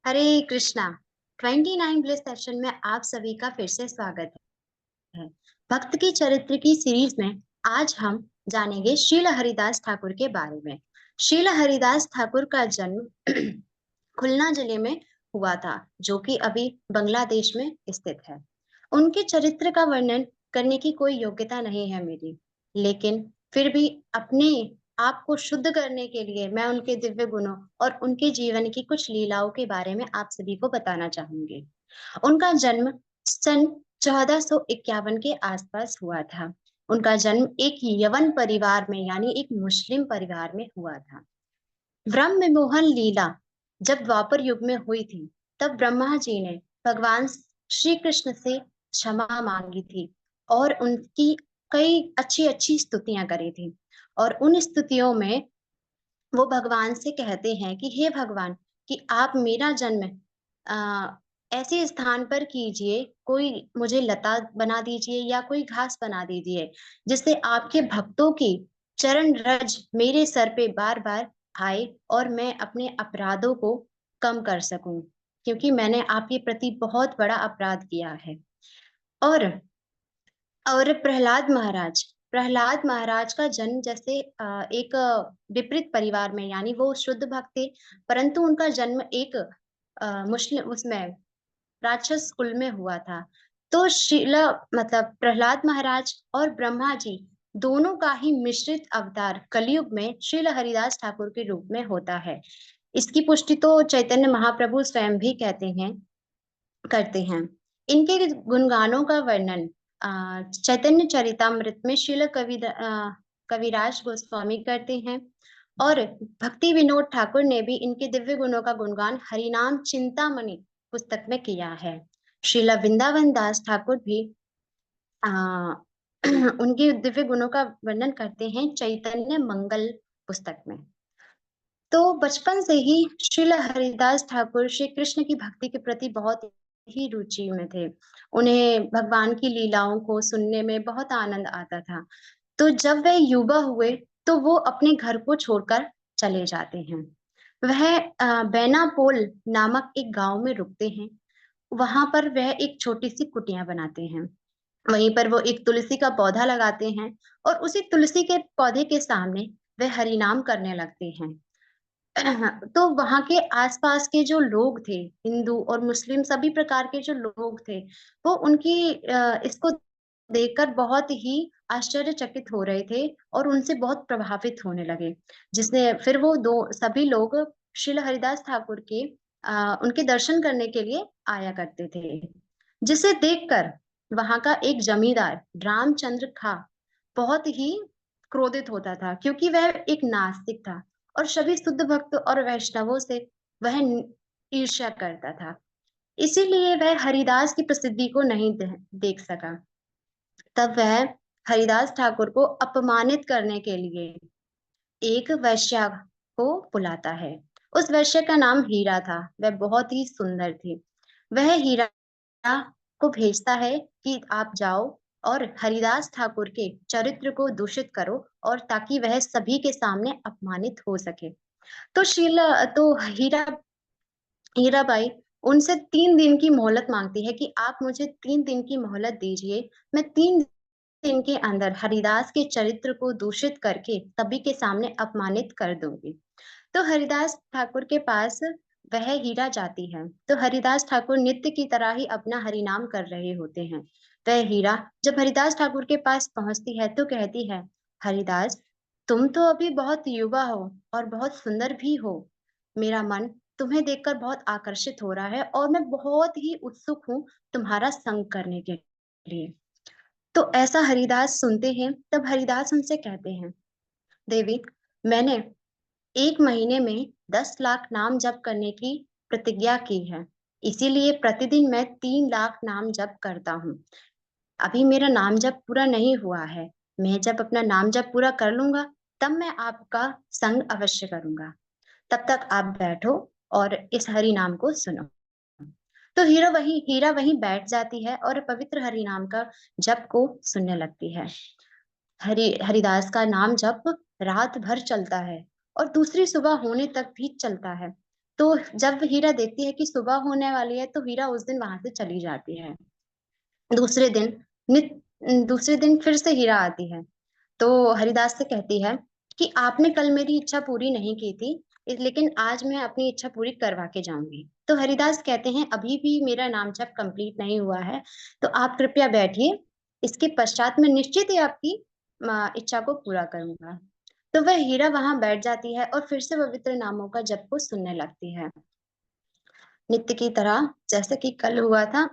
हरे Krishna. 29 bliss session में आप सभी का फिर से स्वागत है। भक्त की चरित्र की सीरीज में आज हम जानेंगे श्रील हरिदास ठाकुर के बारे में। श्रील हरिदास ठाकुर का जन्म खुलना जिले में हुआ था, जो कि अभी बांग्लादेश में स्थित है। उनके चरित्र का वर्णन करने की कोई योग्यता नहीं है मेरी, लेकिन फिर भी अपने आप को शुद्ध करने के लिए मैं उनके दिव्य गुणों और उनके जीवन की कुछ लीलाओं के बारे में आप सभी को बताना चाहूंगी। उनका जन्म सन 1451 के आसपास हुआ था। उनका जन्म एक यवन परिवार में यानी एक मुस्लिम परिवार में हुआ था। ब्रह्म मोहन लीला जब द्वापर युग में हुई थी, तब ब्रह्मा जी ने भगवान श्री कृष्ण से क्षमा मांगी थी और उनकी कई अच्छी अच्छी स्तुतियां करी थी। और उन स्तुतियों में वो भगवान से कहते हैं कि हे भगवान, कि आप मेरा जन्म आ, ऐसे स्थान पर कीजिए, कोई मुझे लता बना दीजिए या कोई घास बना दीजिए, जिससे आपके भक्तों की चरण रज मेरे सर पे बार बार आए और मैं अपने अपराधों को कम कर सकूं, क्योंकि मैंने आपके प्रति बहुत बड़ा अपराध किया है। और प्रहलाद महाराज का जन्म जैसे एक विपरीत परिवार में, यानी वो शुद्ध भक्त थे, परंतु उनका जन्म एक मुस्लिम उसमें राक्षस कुल में हुआ था। तो शिला मतलब प्रहलाद महाराज और ब्रह्मा जी दोनों का ही मिश्रित अवतार कलयुग में श्रील हरिदास ठाकुर के रूप में होता है। इसकी पुष्टि तो चैतन्य महाप्रभु स्वयं भी कहते हैं, करते हैं। इनके गुणगानों का वर्णन चैतन्य चरितामृत में कविराज गोस्वामी करते हैं। और भक्ति विनोद ठाकुर ने भी इनके दिव्य गुणों का गुणगान हरिनाम चिंतामणि पुस्तक में किया है। श्रीला वृंदावन दास ठाकुर भी आ, उनके दिव्य गुणों का वर्णन करते हैं चैतन्य मंगल पुस्तक में। तो बचपन से ही श्रील हरिदास ठाकुर श्री कृष्ण की भक्ति के प्रति बहुत ही रुचि में थे। उन्हें भगवान की लीलाओं को सुनने में बहुत आनंद आता था। तो जब वह युवा हुए, तो वो अपने घर को छोड़कर चले जाते हैं। वह बेनापोल नामक एक गांव में रुकते हैं। वहां पर वह एक छोटी सी कुटिया बनाते हैं। वहीं पर वो एक तुलसी का पौधा लगाते हैं और उसी तुलसी के पौधे के सामने वह हरिनाम करने लगते हैं। तो वहां के आसपास के जो लोग थे, हिंदू और मुस्लिम सभी प्रकार के जो लोग थे, वो उनकी इसको देखकर बहुत ही आश्चर्यचकित हो रहे थे और उनसे बहुत प्रभावित होने लगे। जिसने फिर वो दो सभी लोग श्रील हरिदास ठाकुर के उनके दर्शन करने के लिए आया करते थे। जिसे देखकर वहां का एक जमींदार रामचंद्र खा बहुत ही क्रोधित होता था, क्योंकि वह एक नास्तिक था और सभी शुद्ध भक्त और वैष्णवों से वह ईर्ष्या करता था। इसीलिए वह हरिदास की प्रसिद्धि को नहीं देख सका। तब वह हरिदास ठाकुर को अपमानित करने के लिए एक वैश्या को बुलाता है। उस वैश्य का नाम हीरा था। वह बहुत ही सुंदर थी। वह हीरा को भेजता है कि आप जाओ और हरिदास ठाकुर के चरित्र को दूषित करो, और ताकि वह सभी के सामने अपमानित हो सके। तो हीरा हीराबाई उनसे 3 दिन की मोहलत मांगती है कि आप मुझे 3 दिन की मोहलत दीजिए। मैं 3 दिन के अंदर हरिदास के चरित्र को दूषित करके सभी के सामने अपमानित कर दूंगी। तो हरिदास ठाकुर के पास वह हीरा जाती है। तो हरिदास ठाकुर नित्य की तरह ही अपना हरिनाम कर रहे होते हैं। वह हीरा जब हरिदास ठाकुर के पास पहुंचती है तो कहती है, हरिदास, तुम तो अभी बहुत युवा हो और बहुत सुंदर भी हो। मेरा मन तुम्हें देखकर बहुत आकर्षित हो रहा है और मैं बहुत ही उत्सुक हूँ तुम्हारा संग करने के लिए। तो ऐसा हरिदास सुनते हैं। तब हरिदास उनसे कहते हैं, देवी, मैंने 1 महीने में 10 लाख नाम जप करने की प्रतिज्ञा की है। इसीलिए प्रतिदिन मैं 3 लाख नाम जप करता हूँ। अभी मेरा नाम जप पूरा नहीं हुआ है। मैं जब अपना नाम जप पूरा कर लूंगा, तब मैं आपका संग अवश्य करूंगा। तब तक आप बैठो और इस हरि नाम को सुनो। तो हीरा वहीं बैठ जाती है और पवित्र हरि नाम का जप को सुनने लगती है। हरिदास का नाम जप रात भर चलता है और दूसरी सुबह होने तक भी चलता है। तो जब हीरा देखती है कि सुबह होने वाली है, तो हीरा उस दिन वहां से चली जाती है। दूसरे दिन दूसरे दिन फिर से हीरा आती है, तो हरिदास से कहती है कि आपने कल मेरी इच्छा पूरी नहीं की थी, लेकिन आज मैं अपनी इच्छा पूरी करवा के जाऊंगी। तो हरिदास कहते हैं अभी भी मेरा नाम जप कंप्लीट नहीं हुआ है, तो आप कृपया बैठिए, इसके पश्चात मैं निश्चित ही आपकी इच्छा को पूरा करूंगा। तो वह हीरा वहां बैठ जाती है और फिर से पवित्र नामों का जप को सुनने लगती है। नित्य की तरह जैसे कि कल हुआ था,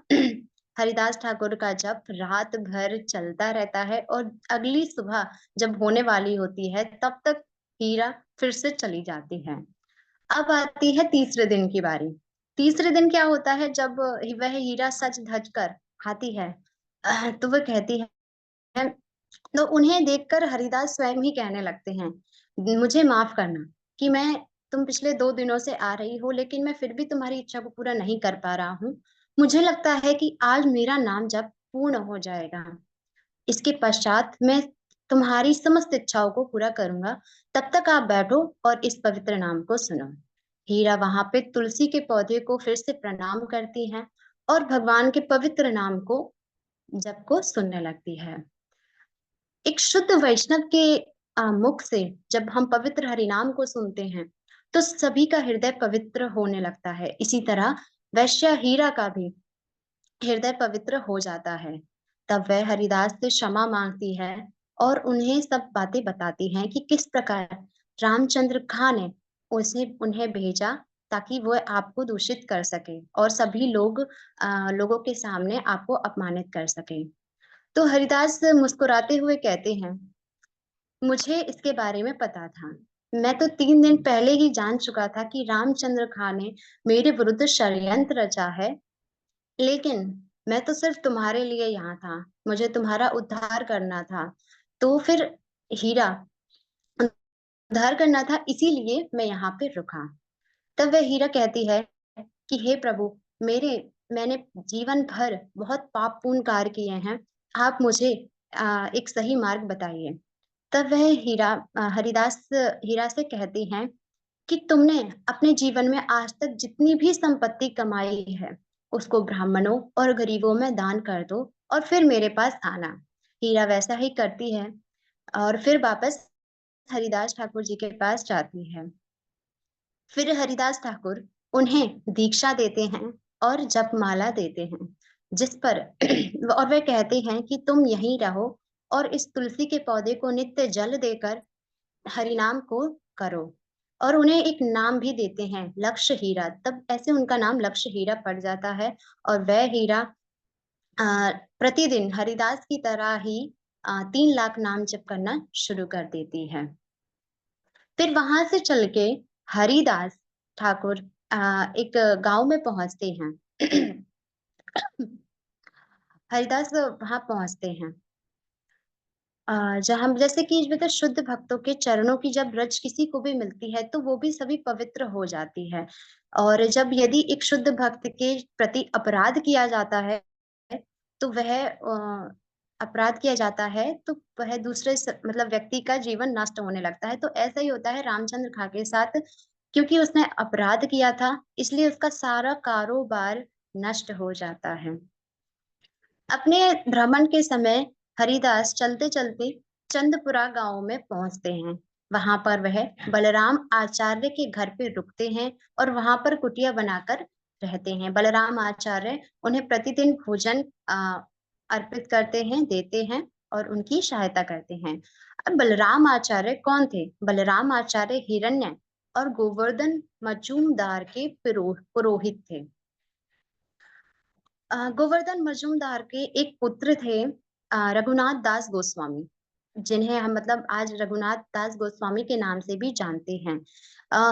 हरिदास ठाकुर का जप रात भर चलता रहता है, और अगली सुबह जब होने वाली होती है तब तक हीरा फिर से चली जाती है। अब आती है तीसरे दिन की बारी। तीसरे दिन क्या होता है, जब वह हीरा सज धज कर आती है, तो वह कहती है, तो उन्हें देखकर हरिदास स्वयं ही कहने लगते हैं, मुझे माफ करना कि मैं तुम पिछले 2 दिनों से आ रही हो, लेकिन मैं फिर भी तुम्हारी इच्छा को पूरा नहीं कर पा रहा हूँ। मुझे लगता है कि आज मेरा नाम जप पूर्ण हो जाएगा, इसके पश्चात मैं तुम्हारी समस्त इच्छाओं को पूरा करूंगा। तब तक आप बैठो और इस पवित्र नाम को सुनो। हीरा वहां पे तुलसी के पौधे को फिर से प्रणाम करती है और भगवान के पवित्र नाम को जप को सुनने लगती है। एक शुद्ध वैष्णव के मुख से जब हम पवित्र हरिनाम को सुनते हैं, तो सभी का हृदय पवित्र होने लगता है। इसी तरह वैश्य हीरा का भी हृदय पवित्र हो जाता है। तब वह हरिदास से क्षमा मांगती है और उन्हें सब बातें बताती हैं कि किस प्रकार रामचंद्र खां ने उसे उन्हें भेजा, ताकि वह आपको दूषित कर सके और सभी लोगों के सामने आपको अपमानित कर सके। तो हरिदास मुस्कुराते हुए कहते हैं, मुझे इसके बारे में पता था। मैं तो 3 दिन पहले ही जान चुका था कि रामचंद्र खां ने मेरे विरुद्ध षड्यंत्र रचा है, लेकिन मैं तो सिर्फ तुम्हारे लिए यहाँ था, मुझे तुम्हारा उद्धार करना था। तो फिर हीरा, उद्धार करना था, इसीलिए मैं यहाँ पे रुका। तब वह हीरा कहती है कि हे प्रभु, मेरे मैंने जीवन भर बहुत पाप पूर्ण कार्य किए हैं, आप मुझे एक सही मार्ग बताइए। तब वह हरिदास हीरा से कहती हैं कि तुमने अपने जीवन में आज तक जितनी भी संपत्ति कमाई है, उसको ब्राह्मणों और गरीबों में दान कर दो और फिर मेरे पास आना। हीरा वैसा ही करती है और फिर वापस हरिदास ठाकुर जी के पास जाती है। फिर हरिदास ठाकुर उन्हें दीक्षा देते हैं और जपमाला देते हैं, जिस पर और वे कहते हैं कि तुम यहीं रहो और इस तुलसी के पौधे को नित्य जल देकर हरिनाम को करो। और उन्हें एक नाम भी देते हैं, लक्ष्य हीरा। तब ऐसे उनका नाम लक्ष्य हीरा पड़ जाता है, और वह हीरा प्रतिदिन हरिदास की तरह ही 3 लाख नाम जप करना शुरू कर देती है। फिर वहां से चल के हरिदास ठाकुर एक गांव में पहुंचते हैं। हरिदास वहां पहुंचते हैं, जहाँ जैसे कि मतलब शुद्ध भक्तों के चरणों की जब रज किसी को भी मिलती है, तो वो भी सभी पवित्र हो जाती है। और जब यदि एक शुद्ध भक्त के प्रति अपराध किया जाता है, तो वह अपराध किया जाता है, तो वह मतलब व्यक्ति का जीवन नष्ट होने लगता है। तो ऐसा ही होता है रामचंद्र खा के साथ, क्योंकि उसने अपराध किया था, इसलिए उसका सारा कारोबार नष्ट हो जाता है। अपने भ्रमण के समय हरिदास चलते चलते चंदपुरा गांव में पहुंचते हैं। वहां पर वह बलराम आचार्य के घर पे रुकते हैं और वहां पर कुटिया बनाकर रहते हैं। बलराम आचार्य उन्हें प्रतिदिन भोजन अर्पित करते हैं, देते हैं और उनकी सहायता करते हैं। अब बलराम आचार्य कौन थे? बलराम आचार्य हिरण्य और गोवर्धन मजूमदार के पुरोहित थे। गोवर्धन मजूमदार के एक पुत्र थे, रघुनाथ दास गोस्वामी, जिन्हें हम मतलब आज रघुनाथ दास गोस्वामी के नाम से भी जानते हैं।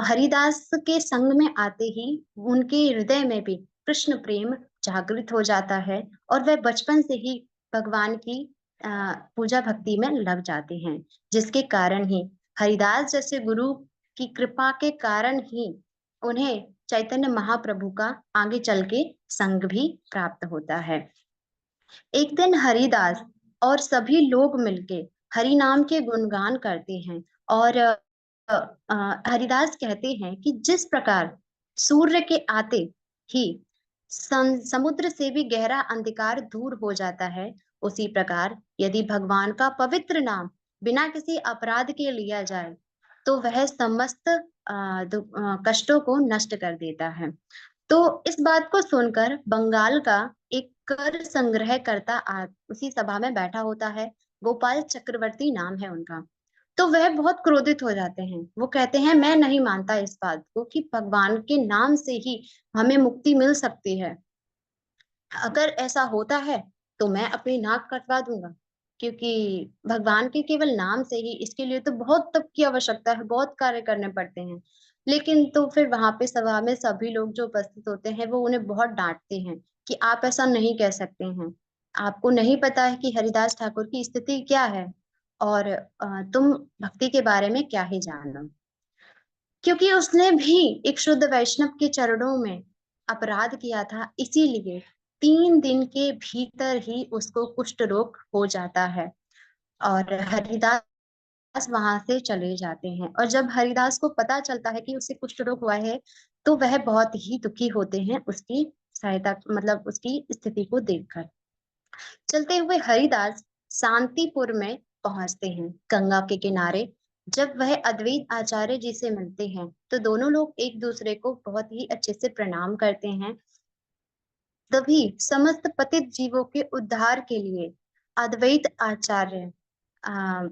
हरिदास के संग में आते ही उनके हृदय में भी कृष्ण प्रेम जागृत हो जाता है, और वह बचपन से ही भगवान की पूजा भक्ति में लग जाते हैं, जिसके कारण ही हरिदास जैसे गुरु की कृपा के कारण ही उन्हें चैतन्य महाप्रभु का आगे चल के संग भी प्राप्त होता है। एक दिन हरिदास और सभी लोग मिलके हरि नाम के गुणगान करते हैं, और हरिदास कहते हैं कि जिस प्रकार सूर्य के आते ही समुद्र से भी गहरा अंधकार दूर हो जाता है, उसी प्रकार यदि भगवान का पवित्र नाम बिना किसी अपराध के लिया जाए, तो वह समस्त कष्टों को नष्ट कर देता है। तो इस बात को सुनकर बंगाल का एक कर संग्रह करता उसी सभा में बैठा होता है। गोपाल चक्रवर्ती नाम है उनका। तो वह बहुत क्रोधित हो जाते हैं। वो कहते हैं, मैं नहीं मानता इस बात को कि भगवान के नाम से ही हमें मुक्ति मिल सकती है। अगर ऐसा होता है तो मैं अपनी नाक कटवा दूंगा, क्योंकि भगवान के केवल नाम से ही, इसके लिए तो बहुत तप की आवश्यकता है, बहुत कार्य करने पड़ते हैं। लेकिन तो फिर वहां पे सभा में सभी लोग जो उपस्थित होते हैं वो उन्हें बहुत डांटते हैं कि आप ऐसा नहीं कह सकते हैं। आपको नहीं पता है कि हरिदास ठाकुर की स्थिति क्या है, और तुम भक्ति के बारे में क्या ही जानो। क्योंकि उसने भी एक शुद्ध वैष्णव के चरणों में अपराध किया था, इसीलिए 3 दिन के भीतर ही उसको कुष्ठ रोग हो जाता है। और हरिदास वहां से चले जाते हैं। और जब हरिदास को पता चलता है कि उसे कुष्ठ रोग हुआ है, तो वह बहुत ही दुखी होते हैं उसकी सहायता, मतलब उसकी स्थिति को देखकर। चलते हुए हरिदास शांतिपुर में पहुंचते हैं, गंगा के किनारे। जब वह अद्वैत आचार्य जी से मिलते हैं, तो दोनों लोग एक दूसरे को बहुत ही अच्छे से प्रणाम करते हैं। तभी समस्त पतित जीवों के उद्धार के लिए अद्वैत आचार्य आ,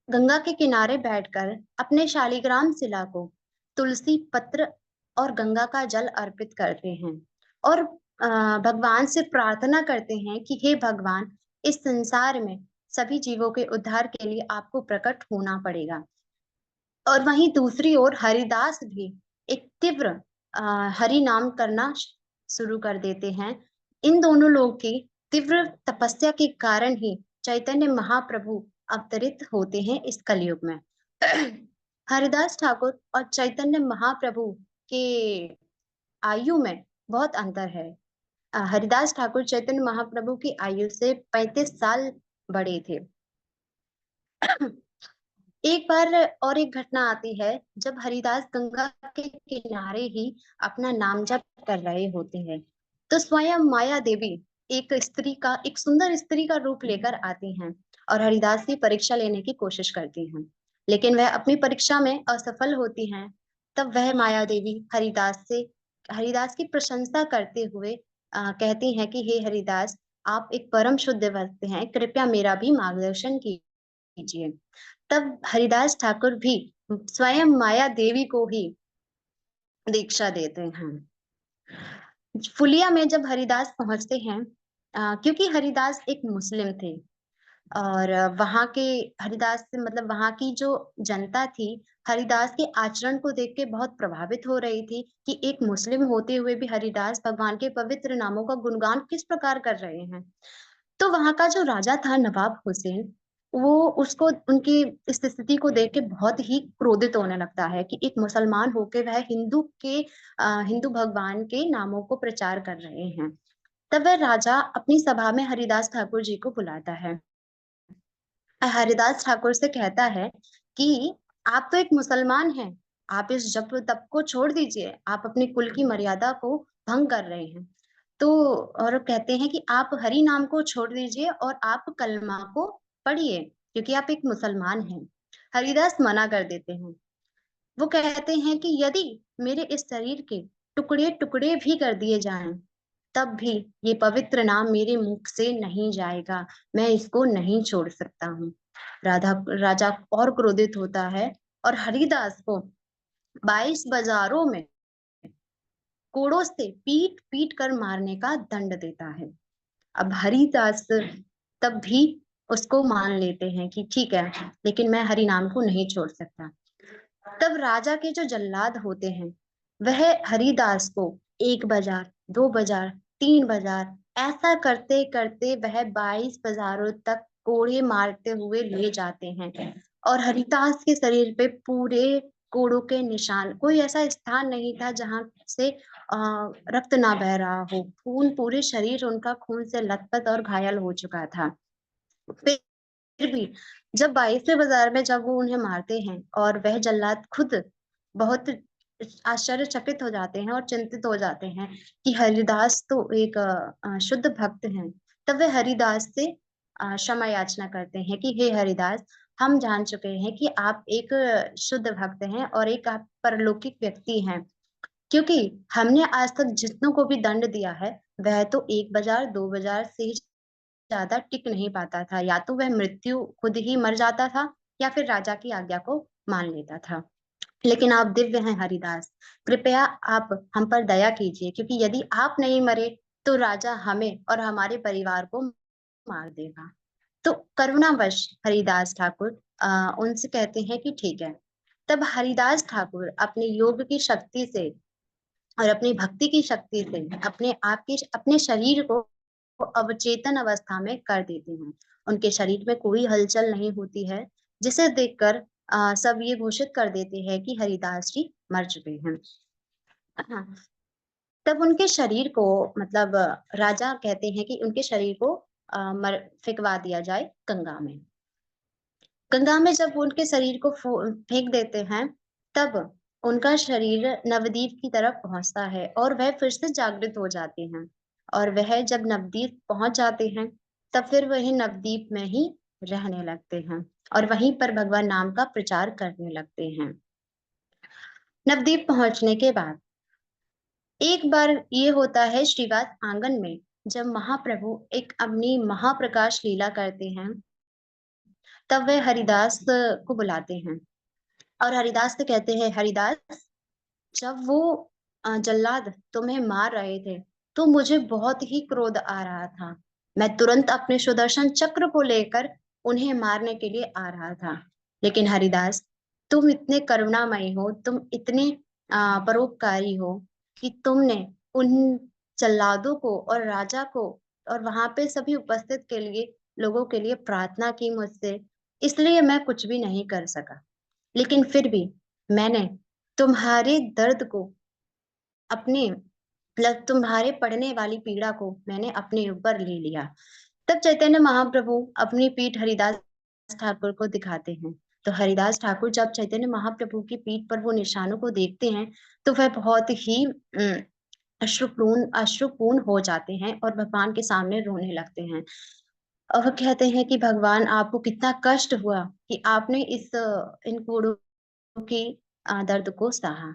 गंगा के किनारे बैठकर अपने शालिग्राम शिला को तुलसी पत्र और गंगा का जल अर्पित करते हैं, और भगवान से प्रार्थना करते हैं कि हे भगवान, इस संसार में सभी जीवों के उद्धार के लिए आपको प्रकट होना पड़ेगा। और वहीं दूसरी ओर हरिदास भी एक तीव्र हरि नाम करना शुरू कर देते हैं। इन दोनों लोगों की तीव्र तपस्या के कारण ही चैतन्य महाप्रभु अवतरित होते हैं इस कलयुग में। हरिदास ठाकुर और चैतन्य महाप्रभु के आयु में बहुत अंतर है। हरिदास ठाकुर चैतन्य महाप्रभु की आयु से 35 साल बड़े थे। एक बार और एक घटना आती है, जब हरिदास गंगा के किनारे ही अपना नाम जप कर रहे होते हैं, तो स्वयं माया देवी एक सुंदर स्त्री का रूप लेकर आती हैं और हरिदास की परीक्षा लेने की कोशिश करती हैं। लेकिन वह अपनी परीक्षा में असफल होती हैं। तब वह माया देवी हरिदास की प्रशंसा करते हुए कहती हैं कि हे हरिदास, आप एक परम शुद्ध भक्त हैं, कृपया मेरा भी मार्गदर्शन कीजिए। तब हरिदास ठाकुर भी स्वयं माया देवी को ही दीक्षा देते हैं। फुलिया में जब हरिदास पहुंचते हैं, क्योंकि हरिदास एक मुस्लिम थे, और वहां के हरिदास से मतलब वहां की जो जनता थी, हरिदास के आचरण को देख के बहुत प्रभावित हो रही थी कि एक मुस्लिम होते हुए भी हरिदास भगवान के पवित्र नामों का गुणगान किस प्रकार कर रहे हैं। तो वहां का जो राजा था नवाब हुसैन, वो उसको उनकी इस स्थिति को देख के बहुत ही क्रोधित होने लगता है कि एक मुसलमान होके वह हिंदू भगवान के नामों को प्रचार कर रहे हैं। तब वह राजा अपनी सभा में हरिदास ठाकुर जी को बुलाता है। हरिदास ठाकुर से कहता है कि आप तो एक मुसलमान हैं, आप इस जप तप को छोड़ दीजिए, आप अपने कुल की मर्यादा को भंग कर रहे हैं। तो और कहते हैं कि आप हरि नाम को छोड़ दीजिए और आप कलमा को पढ़िए, क्योंकि आप एक मुसलमान हैं। हरिदास मना कर देते हैं। वो कहते हैं कि यदि मेरे इस शरीर के टुकड़े टुकड़े भी कर दिए जाएं, तब भी ये पवित्र नाम मेरे मुख से नहीं जाएगा, मैं इसको नहीं छोड़ सकता हूँ। राजा और क्रोधित होता है और हरिदास को 22 बाजारों में कोड़ों से पीट पीट कर मारने का दंड देता है। अब हरिदास तब भी उसको मान लेते हैं कि ठीक है, लेकिन मैं हरि नाम को नहीं छोड़ सकता। तब राजा के जो जल्लाद होते हैं, वह हरिदास को 1 बाजार, 2 बाजार, 3 बाजार, ऐसा करते करते वह 22 बाजारों तक कोड़े मारते हुए ले जाते हैं। और हरिदास के शरीर पे पूरे कोड़ों के निशान, कोई ऐसा स्थान नहीं था जहां से रक्त ना बह रहा हो। खून, पूरे शरीर उनका खून से लथपथ और घायल हो चुका था। फिर भी जब 22वें बाजार में जब वो उन्हें मारते हैं और वह जल्लाद खुद बहुत आश्चर्यचकित हो जाते हैं और चिंतित हो जाते हैं कि हरिदास तो एक शुद्ध भक्त हैं। तब वे हरिदास से क्षमा याचना करते हैं कि हे हरिदास, हम जान चुके हैं कि आप एक शुद्ध भक्त हैं और एक आप परलौकिक व्यक्ति हैं। क्योंकि हमने आज तक जितनों को भी दंड दिया है, वह तो 1 बाज़ार 2 बाज़ार से ज़्यादा टिक नहीं पाता था। या तो वह मृत्यु खुद ही मर जाता था या फिर राजा की आज्ञा को मान लेता था। लेकिन आप दिव्य हैं हरिदास, कृपया आप हम पर दया कीजिए क्योंकि यदि आप नहीं मरे, तो राजा हमें और हमारे परिवार को मार देगा। तो करुणावश हरिदास ठाकुर उनसे कहते हैं कि ठीक है। तब हरिदास ठाकुर अपने योग की शक्ति से और अपनी भक्ति की शक्ति से अपने शरीर को अवचेतन अवस्था में कर देते हैं। उनके शरीर में कोई हलचल नहीं होती है, जिसे देखकर सब ये घोषित कर देते हैं कि हरिदास जी मर चुके हैं। हाँ, तब उनके शरीर को मतलब राजा कहते हैं कि उनके शरीर को मर फेंकवा दिया जाए गंगा में। गंगा में जब वो उनके शरीर को फेंक देते हैं, तब उनका शरीर नवद्वीप की तरफ पहुँचता है और वह फिर से जागृत हो जाते हैं। और वह जब नवद्वीप पहुँच जाते हैं, तब फिर वही नवद्वीप में ही रहने लगते हैं और वहीं पर भगवान नाम का प्रचार करने लगते हैं। नवद्वीप पहुँचने के बाद एक बार ये होता है श्रीवास आंगन में, जब महाप्रभु एक अपनी महाप्रकाश लीला करते हैं, तब वह हरिदास को बुलाते हैं और हरिदास से कहते हैं, हरिदास, जब वो जल्लाद तुम्हें मार रहे थे, तो मुझे बहुत ही क्रोध आ रहा था। मैं तुरंत अपने सुदर्शन चक्र को लेकर उन्हें मारने के लिए आ रहा था। लेकिन हरिदास, तुम इतने करुणामयी हो, तुम इतने परोपकारी हो कि तुमने उन जल्लादों को और राजा को और वहां पे सभी उपस्थित के लिए लोगों के लिए प्रार्थना की मुझसे, इसलिए मैं कुछ भी नहीं कर सका। लेकिन फिर भी मैंने तुम्हारे दर्द को अपने मतलब तुम्हारे पड़ने वाली पीड़ा को मैंने अपने ऊपर ले लिया। तब चैतन्य महाप्रभु अपनी पीठ हरिदास ठाकुर को दिखाते हैं। तो हरिदास ठाकुर जब चैतन्य महाप्रभु की पीठ पर वो निशानों को देखते हैं, तो वह बहुत ही अश्रुपूर्ण हो जाते हैं और भगवान के सामने रोने लगते हैं। और वो कहते हैं कि भगवान, आपको कितना कष्ट हुआ कि आपने इन कोड़ों के दर्द को सहा।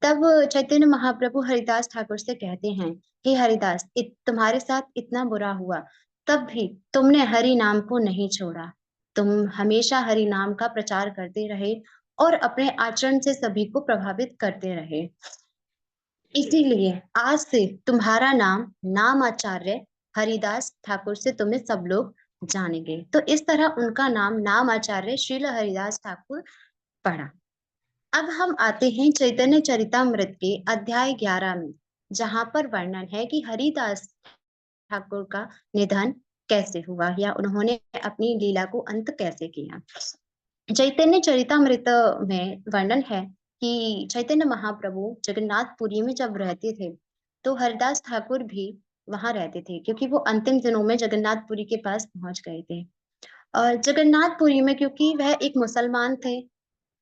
तब चैतन्य महाप्रभु हरिदास ठाकुर से कहते हैं, हे हरिदास, तुम्हारे साथ इतना बुरा हुआ, तब भी तुमने हरि नाम को नहीं छोड़ा। तुम हमेशा हरि नाम का प्रचार करते रहे और अपने आचरण से सभी को प्रभावित करते रहे। इसीलिए आज से तुम्हारा नाम आचार्य हरिदास ठाकुर से तुम्हें सब लोग जानेंगे। तो इस तरह उनका नाम आचार्य श्रील हरिदास ठाकुर पड़ा। अब हम आते हैं चैतन्य चरितामृत के अध्याय 11 में, जहां पर वर्णन है कि हरिदास ठाकुर का निधन कैसे हुआ या उन्होंने अपनी लीला को अंत कैसे किया। चैतन्य चरितामृत में वर्णन है कि चैतन्य महाप्रभु जगन्नाथपुरी में जब रहते थे, तो हरिदास ठाकुर भी वहां रहते थे क्योंकि वो अंतिम दिनों में जगन्नाथपुरी के पास पहुंच गए थे। और जगन्नाथपुरी में क्योंकि वह एक मुसलमान थे,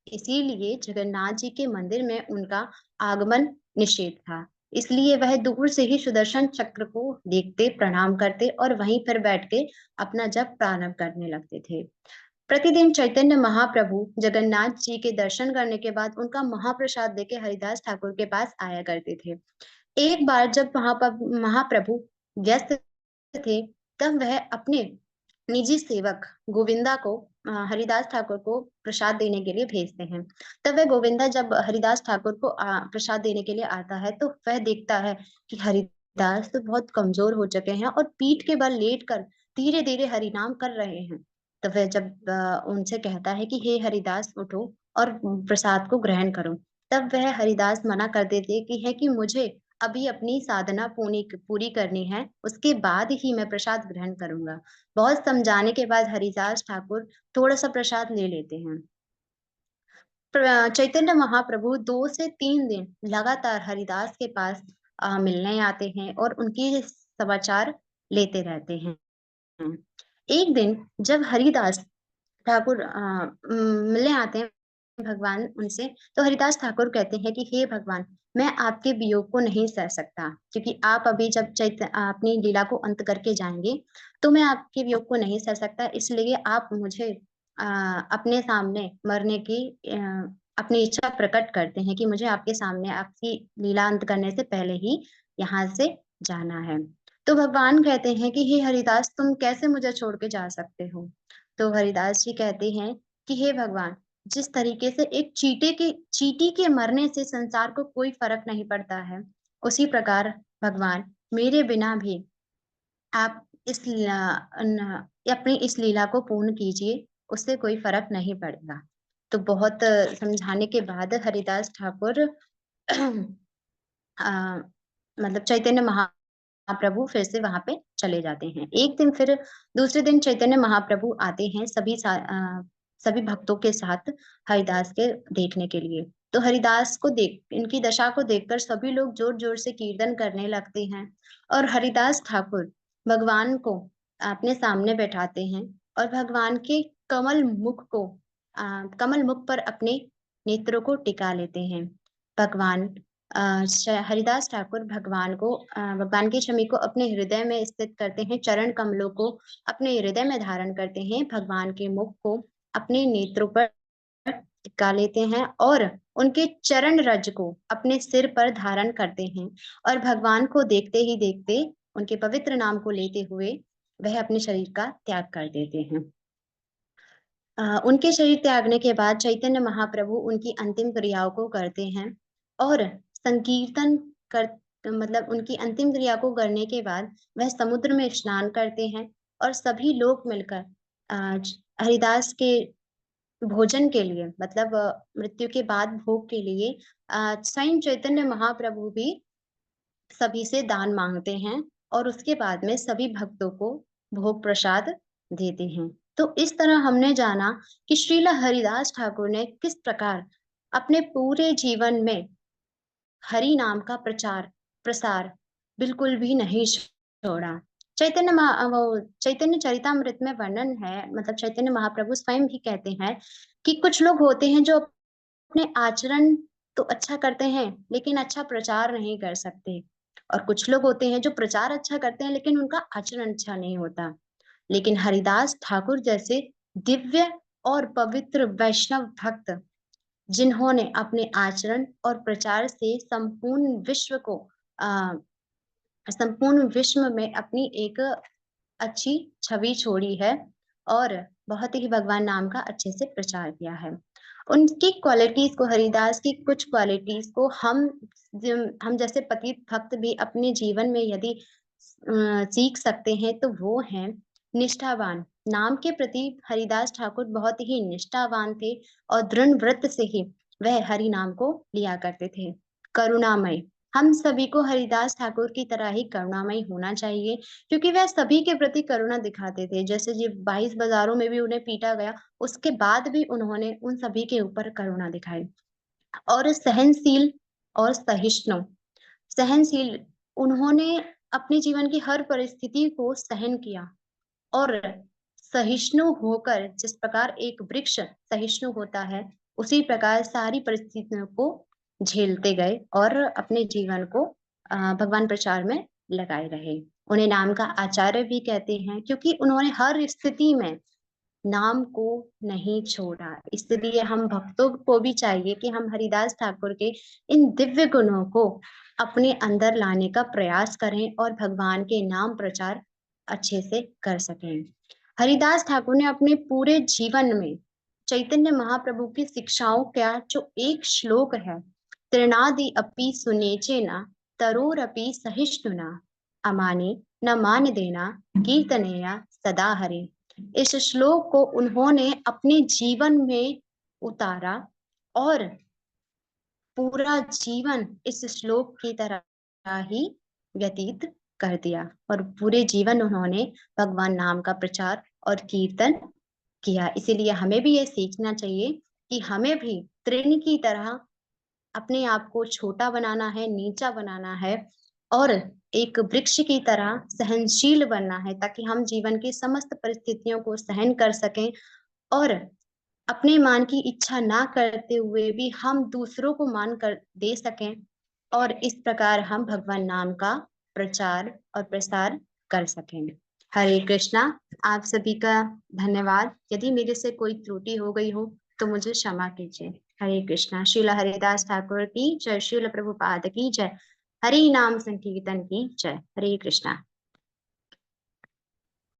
इसीलिए जगन्नाथ जी के मंदिर में उनका आगमन निषेध था। इसलिए वह दूर से ही सुदर्शन चक्र को देखते, प्रणाम करते और वहीं पर बैठ के अपना जप प्रारंभ करने लगते थे। प्रतिदिन चैतन्य महाप्रभु जगन्नाथ जी के दर्शन करने के बाद उनका महाप्रसाद लेके हरिदास ठाकुर के पास आया करते थे। एक बार जब वहां पर महाप्रभु व्यस्त थे, तब वह अपने निजी सेवक गोविंदा को हरिदास ठाकुर को प्रसाद देने के लिए भेजते हैं। तब वह गोविंदा जब हरिदास ठाकुर को प्रसाद देने के लिए आता है, तो वह देखता है कि हरिदास तो बहुत कमजोर हो चुके हैं और पीठ के बल लेट कर धीरे धीरे हरिनाम कर रहे हैं। तो वह जब उनसे कहता है कि हे हरिदास, उठो और प्रसाद को ग्रहण करो। तब वह हरिदास मना कर देते कि है कि मुझे अभी अपनी साधना पूरी करनी है, उसके बाद ही मैं प्रसाद ग्रहण करूंगा। बहुत समझाने के बाद हरिदास ठाकुर थोड़ा-सा प्रसाद ले लेते हैं। चैतन्य महाप्रभु 2 से 3 दिन लगातार हरिदास के पास मिलने आते हैं और उनके समाचार लेते रहते हैं। एक दिन जब हरिदास ठाकुर मिलने आते हैं, भगवान उनसे, तो हरिदास ठाकुर कहते हैं कि हे भगवान, मैं आपके वियोग को नहीं सह सकता, क्योंकि आप अभी जब अपनी लीला को अंत करके जाएंगे, तो मैं आपके वियोग को नहीं सह सकता। इसलिए आप मुझे अपने सामने मरने की अपनी इच्छा प्रकट करते हैं कि मुझे आपके सामने आपकी लीला अंत करने से पहले ही यहाँ से जाना है। तो भगवान कहते हैं कि हे हरिदास, तुम कैसे मुझे छोड़ के जा सकते हो? तो हरिदास जी कहते हैं कि हे भगवान, जिस तरीके से एक चींटी के मरने से संसार को कोई फर्क नहीं पड़ता है, उसी प्रकार भगवान, मेरे बिना भी आप अपनी इस लीला को पूर्ण कीजिए, उससे कोई फर्क नहीं पड़ेगा। तो बहुत समझाने के बाद हरिदास ठाकुर अ, मतलब चैतन्य महाप्रभु फिर से वहां पे चले जाते हैं। एक दिन फिर दूसरे दिन चैतन्य महाप्रभु आते हैं सभी भक्तों के साथ हरिदास के देखने के लिए। तो हरिदास को देख इनकी दशा को देखकर सभी लोग जोर जोर से कीर्तन करने लगते हैं, और हरिदास ठाकुर भगवान को अपने सामने बैठाते हैं और भगवान के कमल मुख पर अपने नेत्रों को टिका लेते हैं। भगवान हरिदास ठाकुर भगवान की छवि को अपने हृदय में स्थित करते हैं, चरण कमलों को अपने हृदय में धारण करते हैं, भगवान के मुख को अपने नेत्रों पर टिका लेते हैं और उनके चरण रज को अपने सिर पर धारण करते हैं, और भगवान को देखते ही देखते उनके पवित्र नाम को लेते हुए वह अपने शरीर का त्याग कर देते हैं। उनके शरीर त्यागने के बाद चैतन्य महाप्रभु उनकी अंतिम क्रियाओं को करते हैं, और संकीर्तन कर मतलब उनकी अंतिम क्रिया को करने के बाद वह समुद्र में स्नान करते हैं, और सभी लोग मिलकर हरिदास के भोजन के लिए, मतलब मृत्यु के बाद भोग के लिए स्वयं चैतन्य महाप्रभु भी सभी से दान मांगते हैं, और उसके बाद में सभी भक्तों को भोग प्रसाद देते हैं। तो इस तरह हमने जाना कि श्रील हरिदास ठाकुर ने किस प्रकार अपने पूरे जीवन में हरि नाम का प्रचार प्रसार बिल्कुल भी नहीं छोड़ा। चैतन्य चरितामृत में वर्णन है, मतलब चैतन्य महाप्रभु स्वयं भी कहते हैं कि कुछ लोग होते हैं जो अपने आचरण तो अच्छा करते हैं लेकिन अच्छा प्रचार नहीं कर सकते, और कुछ लोग होते हैं जो प्रचार अच्छा करते हैं लेकिन उनका आचरण अच्छा नहीं होता। लेकिन हरिदास ठाकुर जैसे दिव्य और पवित्र वैष्णव भक्त, जिन्होंने अपने आचरण और प्रचार से संपूर्ण विश्व में अपनी एक अच्छी छवि छोड़ी है, और बहुत ही भगवान नाम का अच्छे से प्रचार किया है। उनकी क्वालिटीज को, हरिदास की कुछ क्वालिटीज को हम जैसे पतित भक्त भी अपने जीवन में यदि सीख सकते हैं, तो वो हैं निष्ठावान। नाम के प्रति हरिदास ठाकुर बहुत ही निष्ठावान थे, और दृढ़ व्रत से ही वह हरि नाम को लिया करते थे। करुणामय, हम सभी को हरिदास ठाकुर की तरह ही करुणामय होना चाहिए, क्योंकि वह सभी के प्रति करुणा दिखाते थे। जैसे जी 22 बाजारों में भी उन्हें पीटा गया, उसके बाद भी उन्होंने उन सभी के ऊपर करुणा दिखाई। और सहनशील और सहिष्णु, सहनशील, उन्होंने अपने जीवन की हर परिस्थिति को सहन किया, और सहिष्णु होकर, जिस प्रकार एक वृक्ष सहिष्णु होता है, उसी प्रकार सारी परिस्थितियों को झेलते गए और अपने जीवन को भगवान प्रचार में लगाए रहे। उन्हें नाम का आचार्य भी कहते हैं, क्योंकि उन्होंने हर स्थिति में नाम को नहीं छोड़ा। इसलिए हम भक्तों को भी चाहिए कि हम हरिदास ठाकुर के इन दिव्य गुणों को अपने अंदर लाने का प्रयास करें, और भगवान के नाम प्रचार अच्छे से कर सकें। हरिदास ठाकुर ने अपने पूरे जीवन में चैतन्य महाप्रभु की शिक्षाओं का जो एक श्लोक है, तृणादि अपि सुनेचे न तरोरपि सहिष्णुना अमाने न मान देना कीर्तनेया सदा हरे, इस श्लोक को उन्होंने अपने जीवन में उतारा, और पूरा जीवन इस श्लोक की तरह ही व्यतीत कर दिया, और पूरे जीवन उन्होंने भगवान नाम का प्रचार और कीर्तन किया। इसीलिए हमें भी ये सीखना चाहिए कि हमें भी तृण की तरह अपने आप को छोटा बनाना है, नीचा बनाना है, और एक वृक्ष की तरह सहनशील बनना है, ताकि हम जीवन की समस्त परिस्थितियों को सहन कर सकें, और अपने मान की इच्छा ना करते हुए भी हम दूसरों को मान कर दे सकें, और इस प्रकार हम भगवान नाम का प्रचार और प्रसार कर सकें। हरे कृष्णा। आप सभी का धन्यवाद। यदि मेरे से कोई त्रुटि हो गई हो तो मुझे क्षमा कीजिए। हरे कृष्णा। श्रील हरिदास ठाकुर की जय, श्रील प्रभुपाद की जय, हरि नाम संकीर्तन की जय। हरे कृष्णा।